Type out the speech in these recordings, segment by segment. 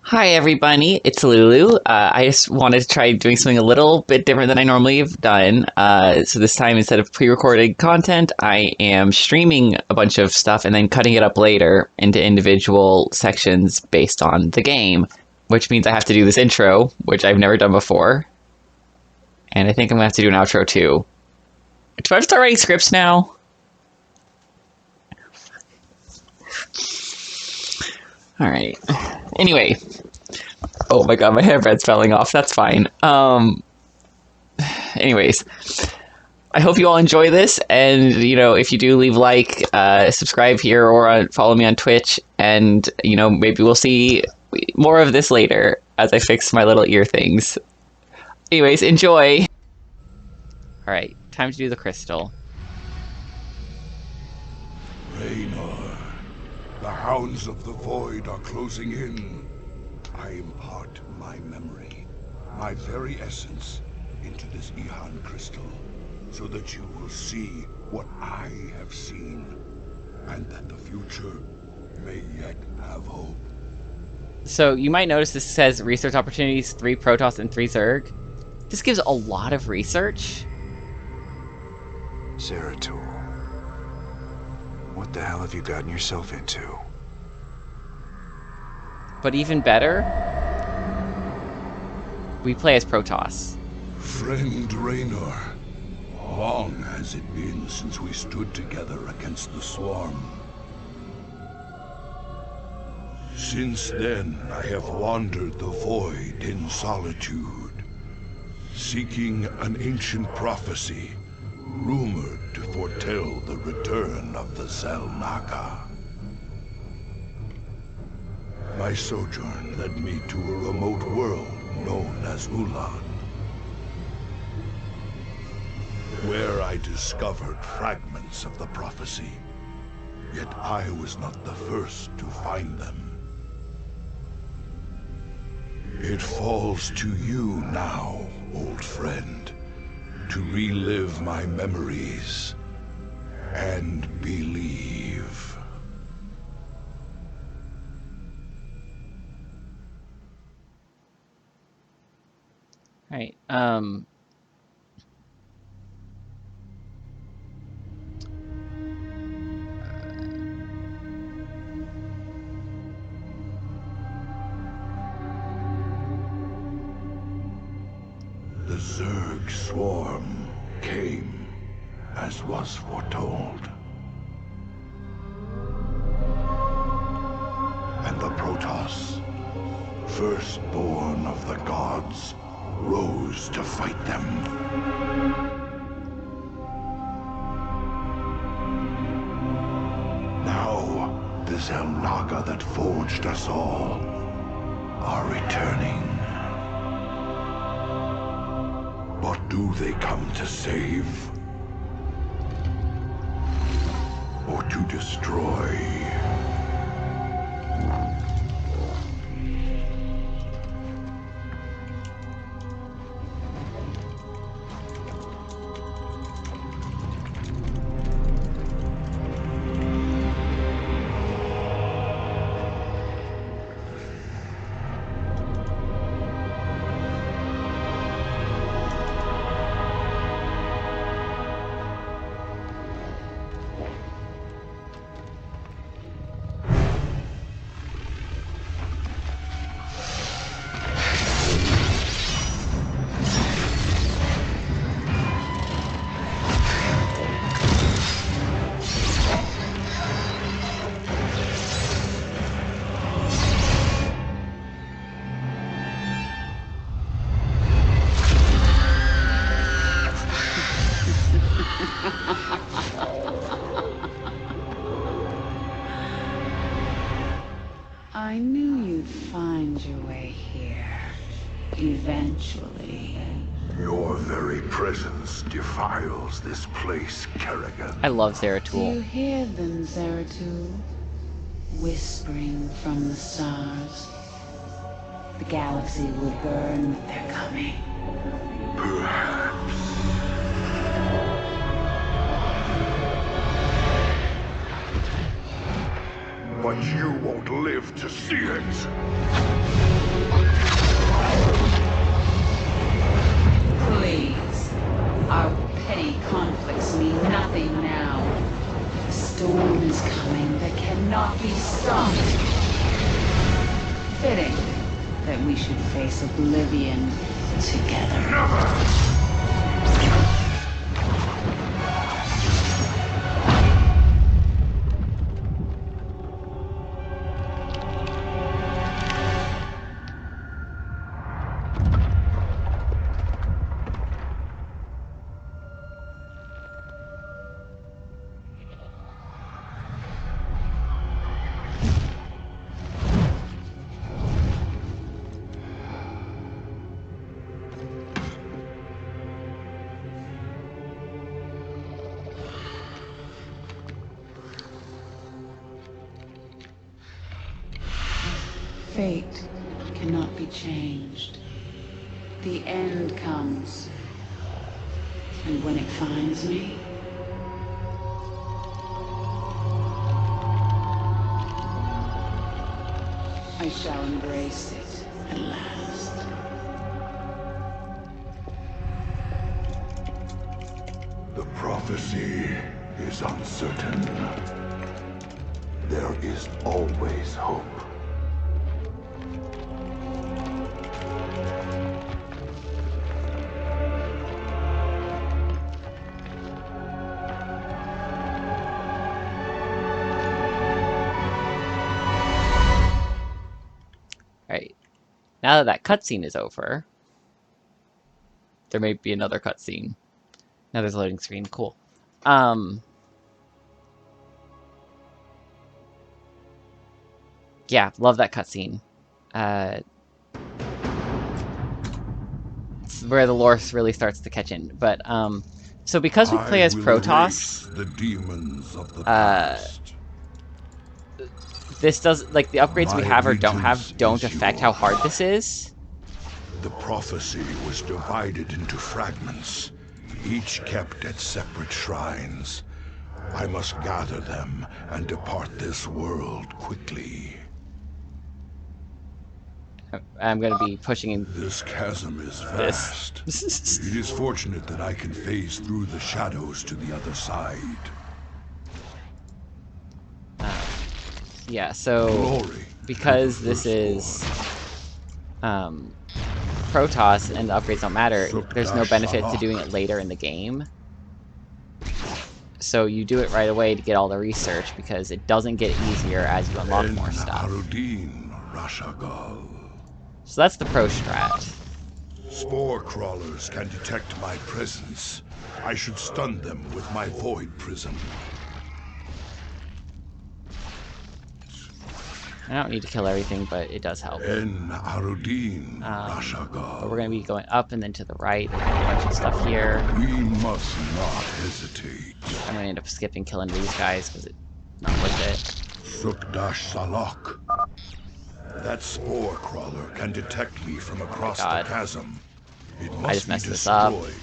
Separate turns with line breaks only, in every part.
Hi everybody, it's Lulu. I just wanted to try doing something a little bit different than I normally have done. So this time, instead of pre-recorded content, I am streaming a bunch of stuff and then cutting it up later into individual sections based on the game, which means I have to do this intro, which I've never done before. And I think I'm going to have to do an outro too. Do I have to start writing scripts now? Alright. Anyway. Oh my god, my hairbread's falling off. That's fine. Anyways. I hope you all enjoy this, and, if you do, leave a like, subscribe here, or follow me on Twitch, and, maybe we'll see more of this later, as I fix my little ear things. Anyways, enjoy! Alright, time to do the crystal.
Raynor, the hounds of the void are closing in. I impart my memory, my very essence, into this Ihan crystal, so that you will see what I have seen, and that the future may yet have hope.
So, you might notice this says research opportunities, 3 Protoss and 3 Zerg. This gives a lot of research.
SC2. What the hell have you gotten yourself into?
But even better, we play as Protoss.
Friend Raynor, long has it been since we stood together against the Swarm. Since then, I have wandered the void in solitude, seeking an ancient prophecy, rumored to foretell the return of the Xel'Naga. My sojourn led me to a remote world known as Ulan, where I discovered fragments of the prophecy. Yet I was not the first to find them. It falls to you now, old friend, to relive my memories and believe.
Right,
The Zerg swarm came, as was foretold. And the Protoss, firstborn of the gods, rose to fight them. Now, the Xel'Naga that forged us all are returning. But do they come to save? Or to destroy?
I knew you'd find your way here. Eventually.
Your very presence defiles this place, Kerrigan.
I love
Do you
Zeratul.
hear them, SC2? Whispering from the stars. The galaxy will burn with their coming.
Perhaps. but you won't live to see it.
that we should face oblivion together. Fate cannot be changed. The end comes. And when it finds me, I shall embrace it at last.
The prophecy is uncertain. There is always hope.
Alright. Now that that cutscene is over, there may be another cutscene. Now there's a loading screen. Cool. Yeah, love that cutscene. It's where the lore really starts to catch in. But, so because we play as Protoss,
the demons of the past.
this does, like, the upgrades we
My
have or don't have
allegiance
don't
is
affect how hard
yours.
this is.
The prophecy was divided into fragments, each kept at separate shrines. I must gather them and depart this world quickly.
I'm going to be pushing in
This chasm is
this.
vast. It is fortunate that I can phase through the shadows to the other side.
Yeah, so
Glory.
because this is Protoss and the upgrades don't matter, there's no benefit to doing it later in the game. So you do it right away to get all the research because it doesn't get easier as you unlock more stuff. So that's the pro strat.
Spore crawlers can detect my presence. I should stun them with my void prism.
I don't need to kill everything, but it does help. But we're going to be going up and then to the right. A bunch of stuff here.
We must not hesitate.
I'm going to end up skipping killing these guys because it's not worth it.
Sukdash Salak. That spore crawler can detect me from across the
God.
chasm. It must
I just
be
messed this up.
destroyed.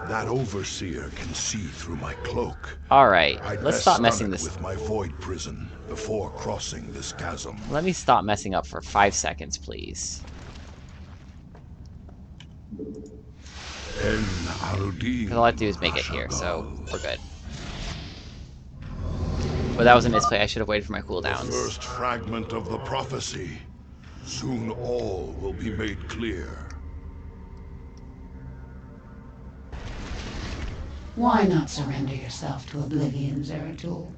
That overseer can see through my cloak.
Alright,
I'd
let's
best
stop
stun
messing
it
this.
with my void prison before crossing this chasm.
Let me stop messing up for 5 seconds, please. Because all I have to do is make it here, so we're good. But that was a misplay. I should have waited for my cooldowns.
First fragment of the prophecy. Soon all will be made clear.
Why not surrender yourself to oblivion, Zeratul?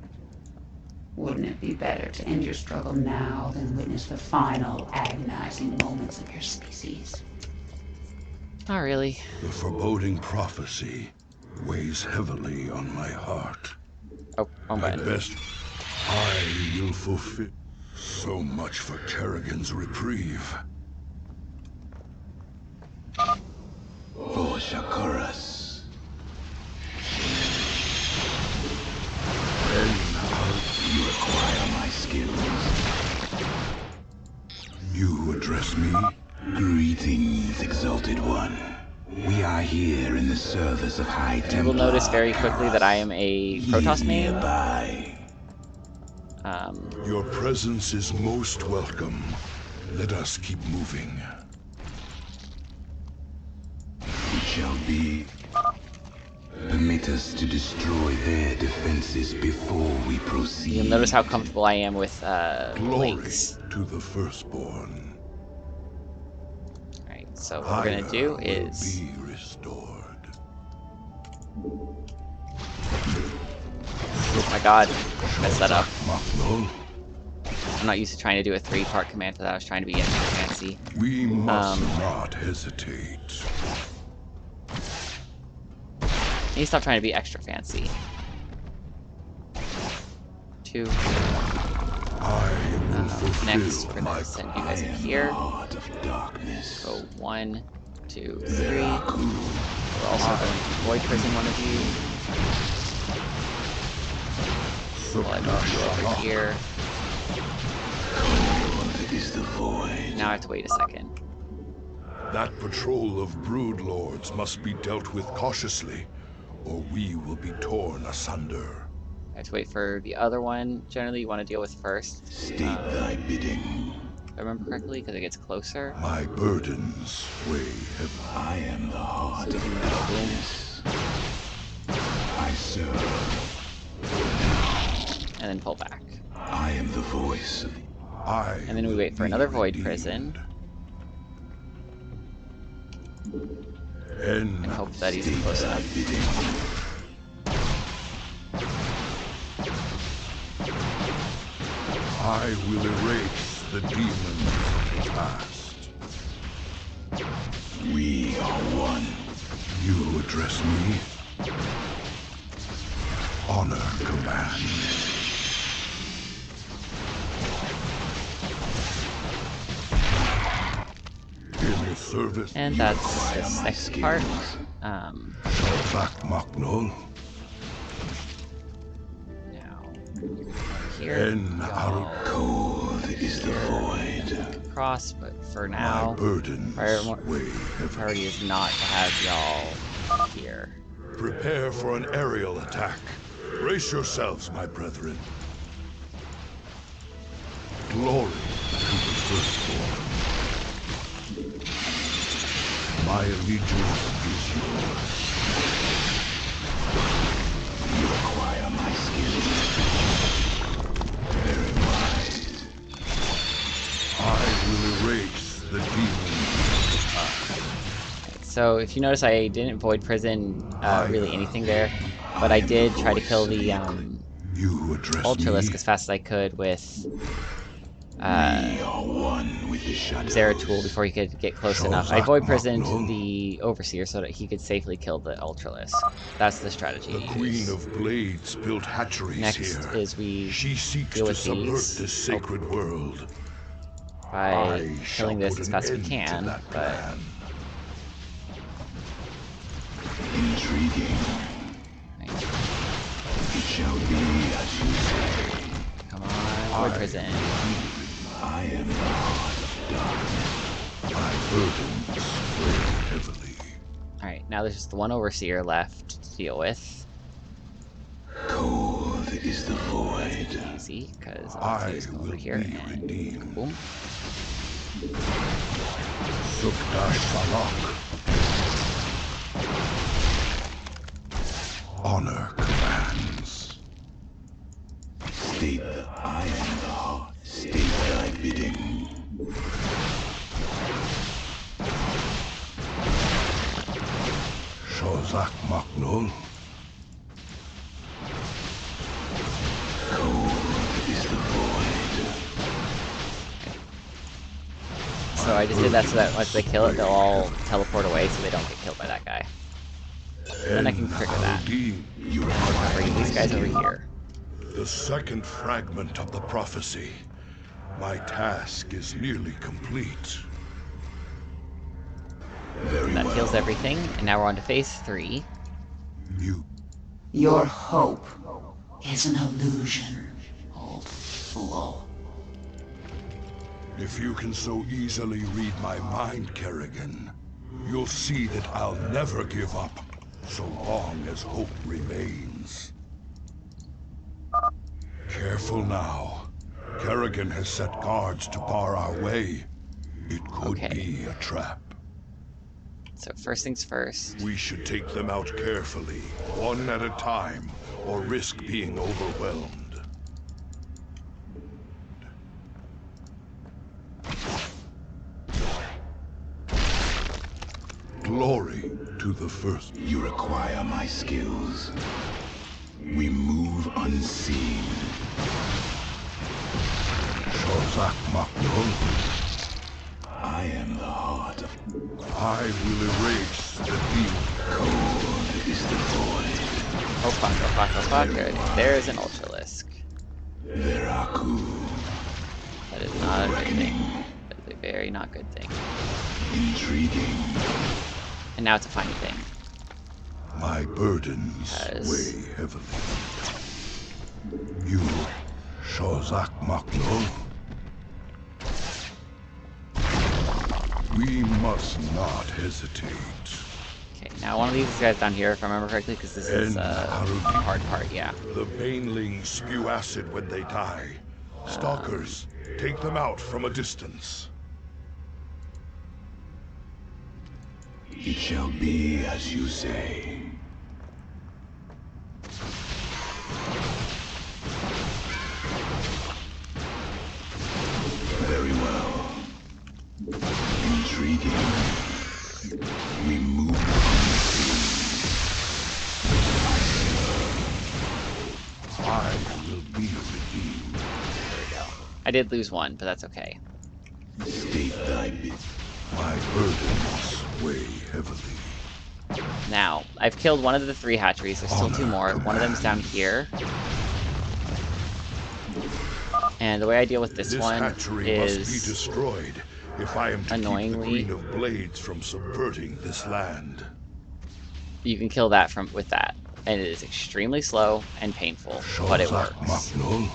Wouldn't it be better to end your struggle now than witness the final agonizing moments of your species?
Not really.
The foreboding prophecy weighs heavily on my heart.
Oh, wrong
At
button.
best, I will fulfill. So much for Kerrigan's reprieve.
For Shakuras. You require my skills.
You address me?
Greetings, Exalted One. We are here in the service of High Templar.
You will notice very quickly that I am a Protoss main.
Nearby.
Your presence is most welcome. Let us keep moving.
It shall be. permit us to destroy their defenses before we proceed.
You'll notice how comfortable I am with
Glory
links.
to the firstborn.
Alright, so what we're gonna do is
be restored.
oh my god, messed that up.
Maknul,
I'm not used to trying to do a 3-part command for that. I was trying to be extra fancy.
we must not hesitate.
Need to stop trying to be extra fancy. 2.
I will fulfill
Next, we're
my
gonna send you guys in here.
Heart of darkness.
Go 1, 2, 3. We're also going to void prison one of you. Pull you over here.
Cold is the void.
Now I have to wait a second.
That patrol of brood lords must be dealt with cautiously, or we will be torn asunder.
I have to wait for the other one. Generally, you want to deal with first.
State thy bidding.
If I remember correctly, because it gets closer.
My burdens weigh heavy.
I am the heart of darkness. I serve.
And then pull back.
I am the voice of
And then we wait for another void prison.
And
Hope that he's close enough.
I will erase the demons of the past.
We are one.
You address me. Honor command. In the service.
And that's this next part.
Back Maknul.
Now, here.
En
Y'all
Cold is the void.
cross, but for
My
now,
burdens weigh heavy.
priority is not to have y'all here.
Prepare for an aerial attack. Brace yourselves, my brethren. Glory to the firstborn. My allegiance is yours.
You acquire my skill. Very wise.
I will erase the demons of the past.
So if you notice, I didn't void prison really anything there, but I did try to kill the
You address
Ultralisk
me.
as fast as I could with
We are one with the shadows.
Zeratul before he could get close enough. I void prisoned the Overseer so that he could safely kill the Ultralisk. That's the strategy.
The
to
Queen
use.
of Blades built hatcheries
Next
here.
is we
She seeks
deal
to
with
subvert
these.
this sacred world.
by
I shall
killing this
put
as
an
fast as we
end to
can,
that
but
plan.
Intriguing. It shall be as you say.
come on, void prison.
I am the heart of darkness.
My burdens weigh heavily.
Alright, now there's just the one Overseer left to deal with.
Cold is the void.
Easy, because
I
Overseer's
will
over here
be
and
redeemed.
boom.
Sukdash Balak. Honor commands.
State that I am the heart. State thy bidding.
Shozak Maknul.
Cold is the void.
So I just did that so that once they kill it, they'll all teleport away so they don't get killed by that guy. Then I can trigger that.
You require
Bring these guys over here.
The second fragment of the prophecy. My task is nearly complete.
very
That
well.
kills everything, and now we're on to phase 3.
You
Your hope is an illusion, old fool.
If you can so easily read my mind, Kerrigan, you'll see that I'll never give up, so long as hope remains. Careful now. Kerrigan has set guards to bar our way. It could
Okay.
be a trap.
So first things first.
We should take them out carefully, one at a time, or risk being overwhelmed. Glory to the first.
You require my skills. We move unseen.
Shozak Maknol.
I am the heart of
I will erase the demon.
cold is the void.
Oh fuck, oh fuck, oh fuck. There's an Ultralisk.
Veraku.
That is not a good thing. That is a very not good thing.
Intriguing.
And now it's a funny thing.
My burdens
Yes.
weigh heavily. You, Shozak Maknol. We must not hesitate.
Okay, now one of these guys down here, if I remember correctly, because this is
And
the
Haruki.
hard part, yeah.
The banelings spew acid when they die. Stalkers, take them out from a distance.
It shall be as you say. Very well. Intriguing. We move unseen.
I will be redeemed.
I did lose one, but that's okay.
State thy bit.
My burdens weigh heavily.
Now, I've killed one of the 3 hatcheries. There's still 2 more. One of them's down here. And the way I deal with this one
hatchery must be
is
destroyed if I am to keep the
annoyingly-
Queen of Blades from subverting this land.
you can kill that with that. And it is extremely slow and painful, but it
Shozak
works.
Maknol.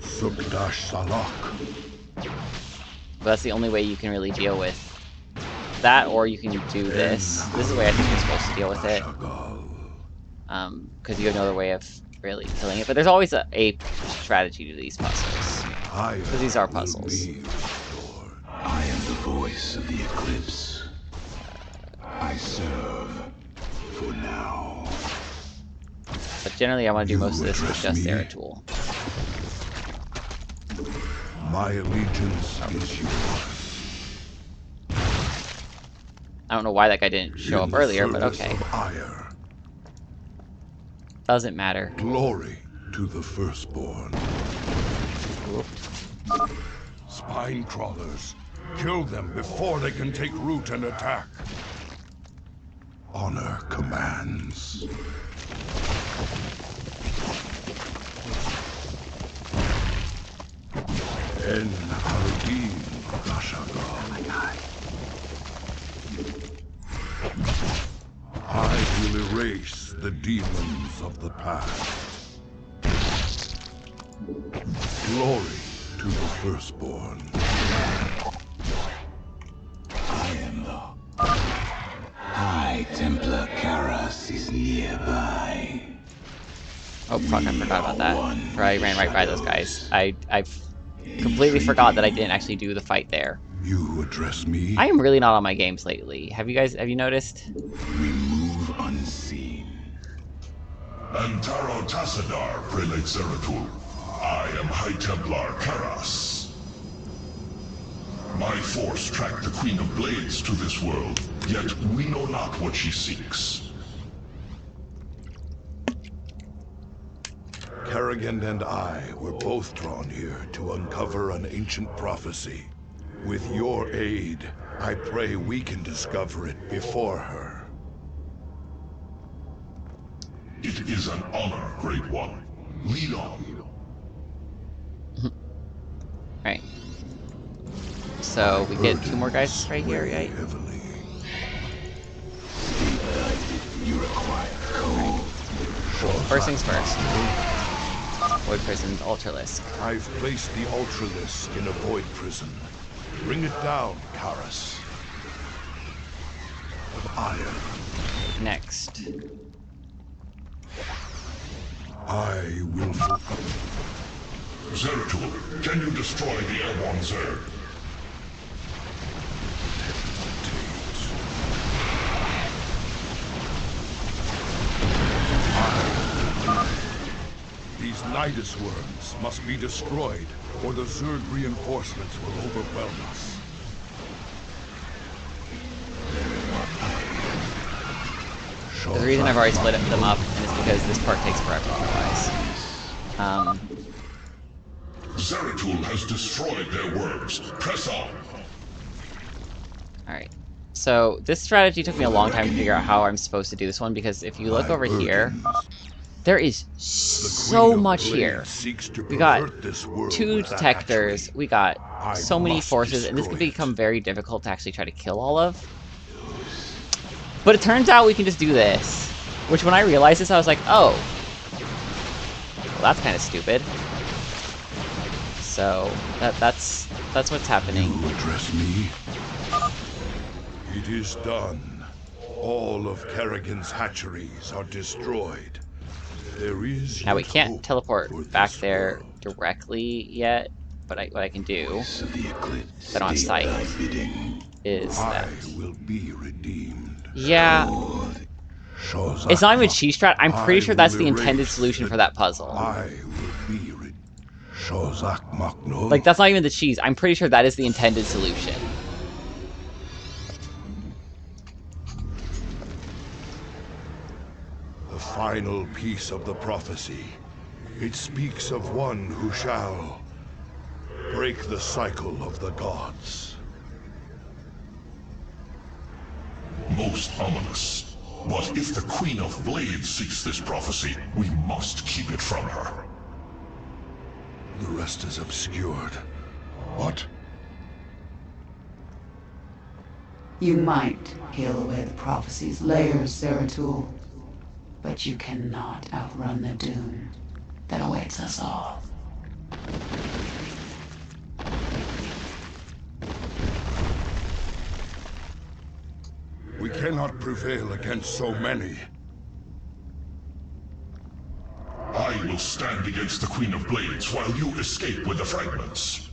Sukdash Salak.
But that's the only way you can really deal with that, or you can do this. This is the way I think you're supposed to deal with it.
Shagal.
Because you have no other way of really killing it. But there's always a strategy to these puzzles.
Because
these are puzzles.
I am the voice of the eclipse. I serve for now.
But generally I want to do
You
most of this with
address
just
me?
Zeratul.
My allegiance is yours.
I don't know why that guy didn't show up earlier, but okay.
Of ire,
Doesn't matter.
glory to the firstborn. Spine crawlers, kill them before they can take root and attack. Honor commands. En Harudim Rashagal. I will erase the demons of the past. Glory to the firstborn.
I am the High Templar Karas is nearby.
Oh fuck, I forgot about that. I ran right by those guys. I completely forgot that I didn't actually do the fight there.
You address me?
I am really not on my games lately. Have you noticed?
We move unseen.
Antaro Tassadar, Prelate Zeratul. I am High Templar Karas. My force tracked the Queen of Blades to this world, yet we know not what she seeks.
Kerrigan and I were both drawn here to uncover an ancient prophecy. With your aid, I pray we can discover it before her.
It is an honor, Great One. Lead on.
Right. So we get 2 more guys right here,
Weigh
right?
heavily.
You require cold.
First things first. Void Prison's Ultralisk.
I've placed the Ultralisk in a void prison. Bring it down, Karas. Of iron.
Next.
I will
Zeratul, can you destroy the Airborne Zerg?
Nidus worms must be destroyed, or the Zerg reinforcements will overwhelm us.
The reason I've already split them up is because this part takes forever otherwise.
Zeratul has destroyed their worms. Press on.
Alright. So, this strategy took me a long time to figure out how I'm supposed to do this one, because if you look over here, there is so much here. We got 2 detectors, we got so many forces, and this can become very difficult to actually try to kill all of. But it turns out we can just do this. Which, when I realized this, I was like, oh. Well, that's kind of stupid. So, that's what's happening.
You address me? It is done. All of Kerrigan's hatcheries are destroyed. There is
Now we
yet
can't
hope
teleport
for
back
this
there
world.
directly yet, but what I can do,
Voice of the eclipse,
that on
state
sight,
thy bidding.
is
I
that.
will be redeemed.
Yeah,
Shozak
it's not even
Mak-
cheese strat. I'm pretty
I
sure that's
will
the intended
erase
solution
the-
for that puzzle.
I will be Shozak Makno.
Like, that's not even the cheese. I'm pretty sure that is the intended solution.
The final piece of the prophecy. It speaks of one who shall break the cycle of the gods.
Most ominous. But if the Queen of Blades seeks this prophecy, we must keep it from her.
The rest is obscured. What?
You might peel away the prophecy's layers, Zeratul, but you cannot outrun the doom that awaits us all.
We cannot prevail against so many.
I will stand against the Queen of Blades while you escape with the fragments.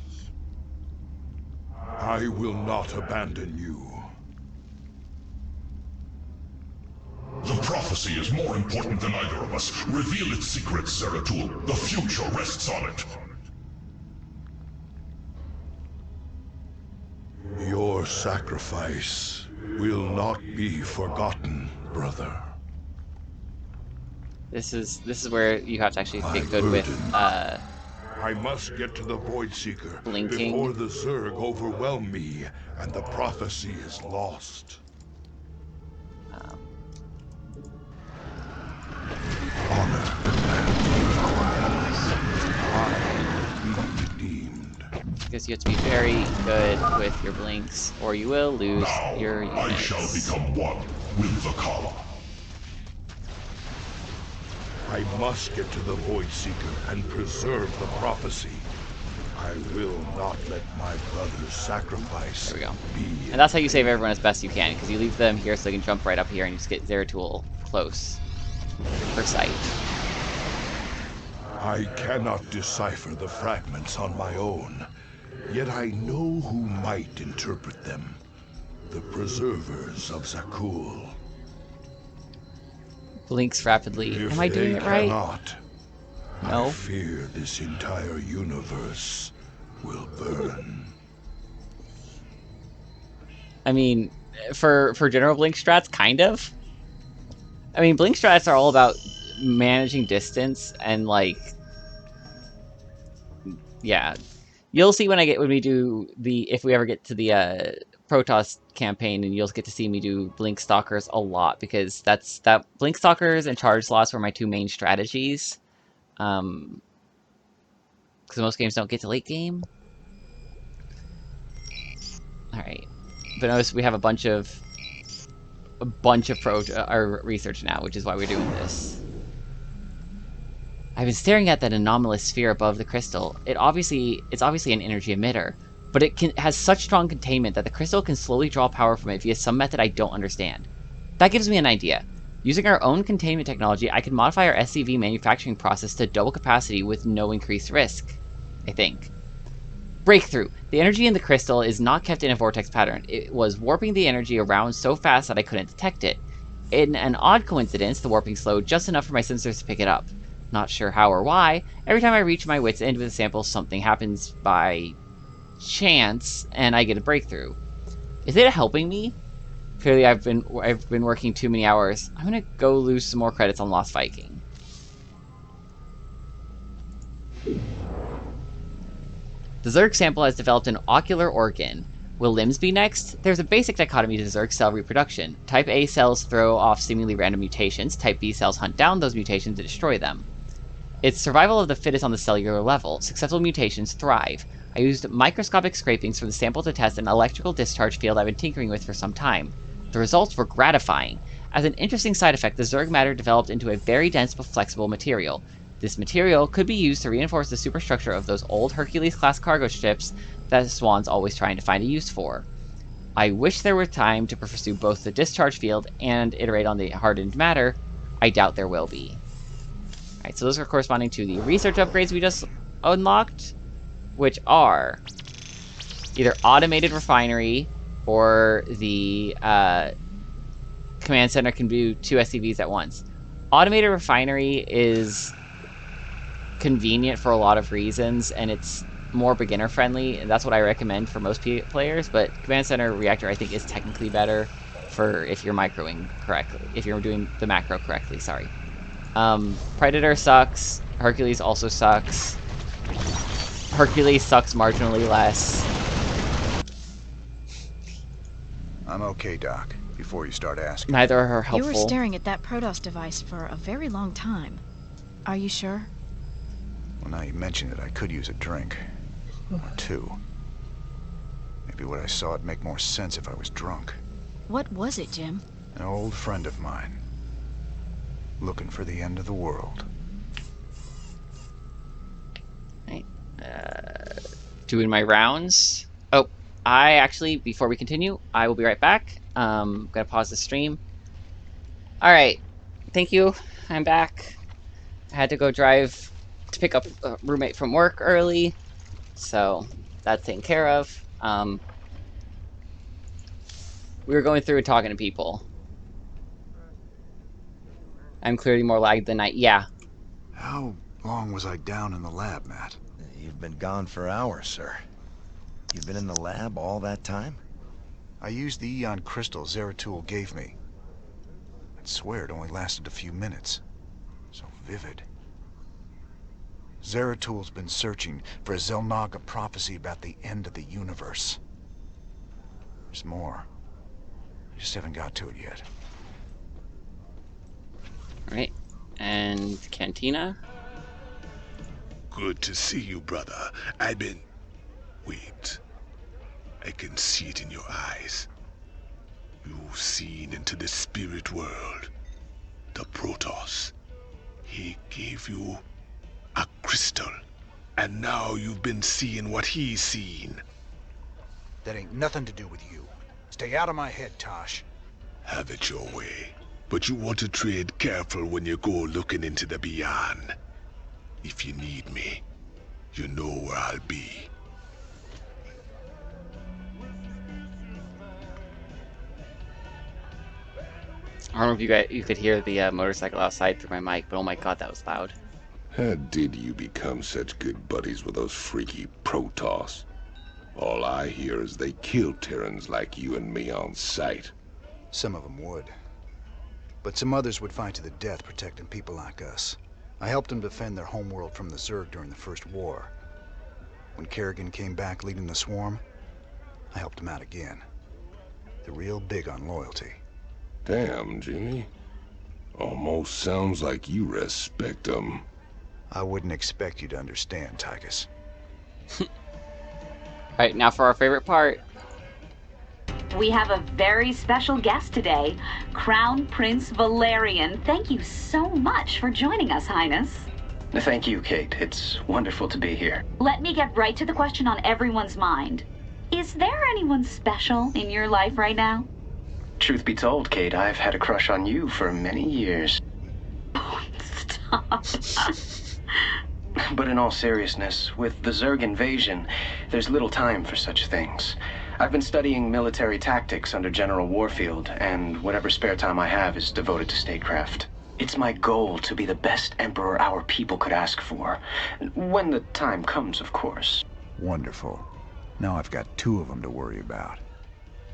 I will not abandon you.
The prophecy is more important than either of us. Reveal its secrets, Zeratul. The future rests on it.
Your sacrifice will not be forgotten, brother.
This is where you have to actually
My
get good with
burden. I must get to the Void Seeker
Blinking.
before the Zerg overwhelm me and the prophecy is lost. Honor commands I will be redeemed.
because you have to be very good with your blinks, or you will lose
Now,
your
I
units.
shall become one with the Kala.
I must get to the Void Seeker and preserve the prophecy. I will not let my brother's sacrifice
There we go.
be.
And that's how you save everyone as best you can, because you leave them here so they can jump right up here and you just get Zeratul close for sight.
I cannot decipher the fragments on my own, yet I know who might interpret them. The preservers of Zakul.
Blinks rapidly.
If
Am I doing
they
it right?
cannot, I
No.
fear this entire universe will burn.
I mean, for general blink strats, kind of. I mean, blink strats are all about managing distance and like, yeah. You'll see when we do if we ever get to the Protoss campaign, and you'll get to see me do blink stalkers a lot, because that blink stalkers and charge slots were my 2 main strategies. Because most games don't get to late game. All right, but notice we have a bunch of our research now, which is why we're doing this. I've been staring at that anomalous sphere above the crystal. It's obviously an energy emitter, but it has such strong containment that the crystal can slowly draw power from it via some method I don't understand. That gives me an idea. Using our own containment technology, I can modify our SCV manufacturing process to double capacity with no increased risk, I think. Breakthrough. The energy in the crystal is not kept in a vortex pattern. It was warping the energy around so fast that I couldn't detect it. In an odd coincidence, the warping slowed just enough for my sensors to pick it up. Not sure how or why, every time I reach my wit's end with a sample, something happens by chance, and I get a breakthrough. Is it helping me? Clearly, I've been working too many hours. I'm gonna go lose some more credits on Lost Viking. The Zerg sample has developed an ocular organ. Will limbs be next? There's a basic dichotomy to Zerg cell reproduction. Type A cells throw off seemingly random mutations. Type B cells hunt down those mutations to destroy them. It's survival of the fittest on the cellular level. Successful mutations thrive. I used microscopic scrapings from the sample to test an electrical discharge field I've been tinkering with for some time. The results were gratifying. As an interesting side effect, the Zerg matter developed into a very dense but flexible material. This material could be used to reinforce the superstructure of those old Hercules-class cargo ships that Swan's always trying to find a use for. I wish there were time to pursue both the discharge field and iterate on the hardened matter. I doubt there will be. Alright, so those are corresponding to the research upgrades we just unlocked, which are either automated refinery or the command center can do 2 SCVs at once. Automated refinery is convenient for a lot of reasons, and it's more beginner friendly, and that's what I recommend for most players, but command center reactor I think is technically better for if you're macroing correctly, if you're doing the macro correctly, sorry. Predator sucks, Hercules also sucks. Hercules sucks marginally less.
I'm okay, Doc, before you start asking.
Neither are helpful.
You were staring at that Protoss device for a very long time. Are you sure?
Well, now you mention it, I could use a drink. Or 2. Maybe what I saw would make more sense if I was drunk.
What was it, Jim?
An old friend of mine. Looking for the end of the world.
Right. Doing my rounds. Oh, I actually, before we continue, I will be right back. Gonna pause the stream. Alright. Thank you. I'm back. I had to go drive to pick up a roommate from work early, so that's taken care of. We were going through and talking to people. I'm clearly more lagged than yeah.
How long was I down in the lab, Matt?
You've been gone for hours, sir. You've been in the lab all that time?
I used the Ion crystal Zeratul gave me. I'd swear it only lasted a few minutes. So vivid. Zeratul's been searching for a Zelnaga prophecy about the end of the universe. There's more. I just haven't got to it yet.
Alright. And Cantina.
Good to see you, brother. Wait. I can see it in your eyes. You've seen into the spirit world. The Protoss. He gave you a crystal. And now you've been seeing what he's seen.
That ain't nothing to do with you. Stay out of my head, Tosh.
Have it your way. But you want to tread careful when you go looking into the beyond. If you need me, you know where I'll be.
I don't know if you could hear the motorcycle outside through my mic, but oh my god, that was loud.
How did you become such good buddies with those freaky Protoss? All I hear is they kill Terrans like you and me on sight.
Some of them would. But some others would fight to the death protecting people like us. I helped them defend their homeworld from the Zerg during the First War. When Kerrigan came back leading the swarm, I helped him out again. They're real big on loyalty.
Damn, Jimmy. Almost sounds like you respect them.
I wouldn't expect you to understand, Tychus.
Alright, now for our favorite part.
We have a very special guest today, Crown Prince Valerian. Thank you so much for joining us, Highness.
Thank you, Kate. It's wonderful to be here.
Let me get right to the question on everyone's mind. Is there anyone special in your life right now?
Truth be told, Kate, I've had a crush on you for many years.
Stop.
But in all seriousness, with the Zerg invasion, there's little time for such things. I've been studying military tactics under General Warfield, and whatever spare time I have is devoted to statecraft. It's my goal to be the best emperor our people could ask for. When the time comes, of course.
Wonderful. Now I've got 2 of them to worry about.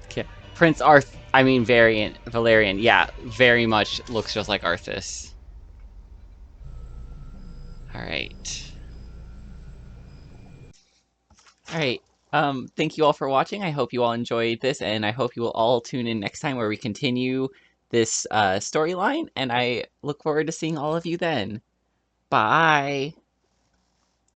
Okay. Valerian, yeah, very much looks just like Arthas. Alright.
Alright, thank you all for watching. I hope you all enjoyed this, and I hope you will all tune in next time where we continue this storyline, and I look forward to seeing all of you then. Bye!